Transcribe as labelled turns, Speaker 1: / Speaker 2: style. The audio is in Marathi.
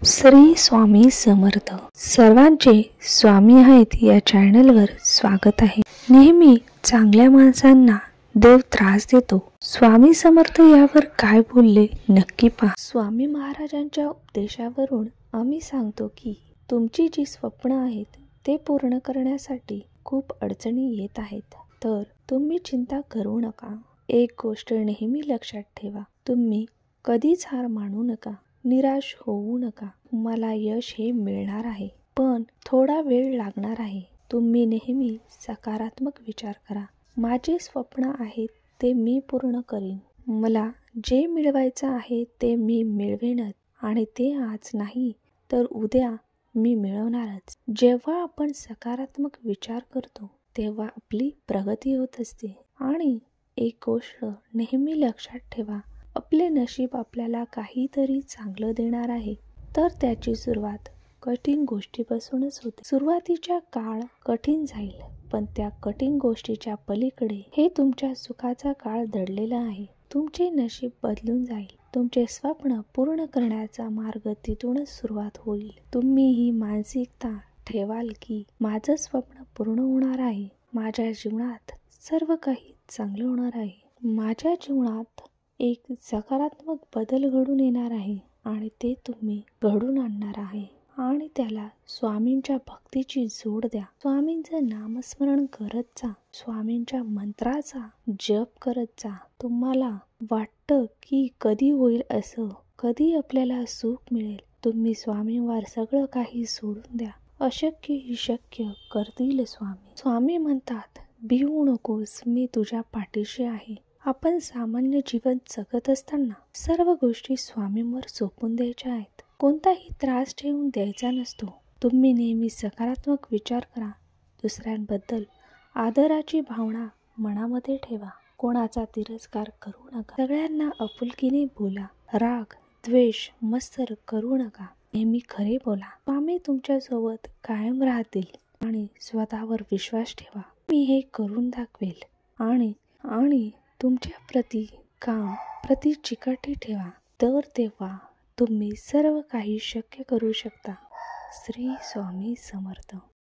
Speaker 1: श्री स्वामी समर्थ. सर्वांचे स्वामी आहेत या चॅनलवर स्वागत आहे. नेहमी चांगल्या माणसांना देव त्रास देतो. स्वामी समर्थ यावर काय बोलले नक्की पहा. स्वामी महाराजांच्या उपदेशावरून आम्ही सांगतो की तुमची जी स्वप्न आहेत ते पूर्ण करण्यासाठी खूप अडचणी येत आहेत, तर तुम्ही चिंता करू नका. एक गोष्ट नेहमी लक्षात ठेवा, तुम्ही कधीच हार मानू नका, निराश होऊ नका. तुम्हाला यश हे मिळणार आहे, पण थोडा वेळ लागणार आहे. तुम्ही नेहमी सकारात्मक विचार करा. माझे स्वप्न आहेत ते मी पूर्ण करीन. मला जे मिळवायचं आहे ते मी मिळवेनच, आणि ते आज नाही तर उद्या मी मिळवणारच. जेव्हा आपण सकारात्मक विचार करतो तेव्हा आपली प्रगती होत असते. आणि एक गोष्ट नेहमी लक्षात ठेवा, आपले नशीब आपल्याला काहीतरी चांगलं देणार आहे, तर त्याची सुरुवात कठीण गोष्टीपासूनच होते. सुरुवातीचा काळ कठीण जाईल, पण त्या कठीण गोष्टीच्या पलीकडे हे तुमच्या सुखाचा काळ दडलेला आहे. तुमचे नशीब बदलून जाईल. तुमचे स्वप्न पूर्ण करण्याचा मार्ग तिथूनच सुरुवात होईल. तुम्ही ही मानसिकता ठेवाल की माझं स्वप्न पूर्ण होणार आहे, माझ्या जीवनात सर्व काही चांगलं होणार आहे, माझ्या जीवनात एक सकारात्मक बदल घडून येणार आहे, आणि ते तुम्ही घडून आणणार आहे. आणि त्याला स्वामींच्या भक्तीची जोड द्या. स्वामींचं नामस्मरण करत जा, स्वामींच्या मंत्राचा जप करत जा. तुम्हाला वाटतं की कधी होईल असं, कधी आपल्याला सुख मिळेल, तुम्ही स्वामींवर सगळं काही सोडून द्या. अशक्य ही शक्य करतील स्वामी. स्वामी म्हणतात, भिवू नकोस, मी तुझ्या पाठीशी आहे. आपण सामान्य जीवन जगत असताना सर्व गोष्टी स्वामींवर सोपवून द्यायच्या आहेत. कोणताही त्रास ठेवून द्यायचा नसतो. तुम्ही नेहमी सकारात्मक विचार करा. दुसऱ्यांबद्दल आदराची भावना मनामध्ये ठेवा. कोणाचा तिरस्कार करू नका. सगळ्यांना आपुलकीने बोला. राग, द्वेष, मत्सर करू नका. नेहमी खरे बोला. स्वामी तुमच्या सोबत कायम राहतील. आणि स्वतःवर विश्वास ठेवा. मी हे करून दाखवेल. आणि तुमच्या प्रति चिकाटी ठेवा, तर तेव्हा तुम्ही सर्व काही शक्य करू शकता. श्री स्वामी समर्थ.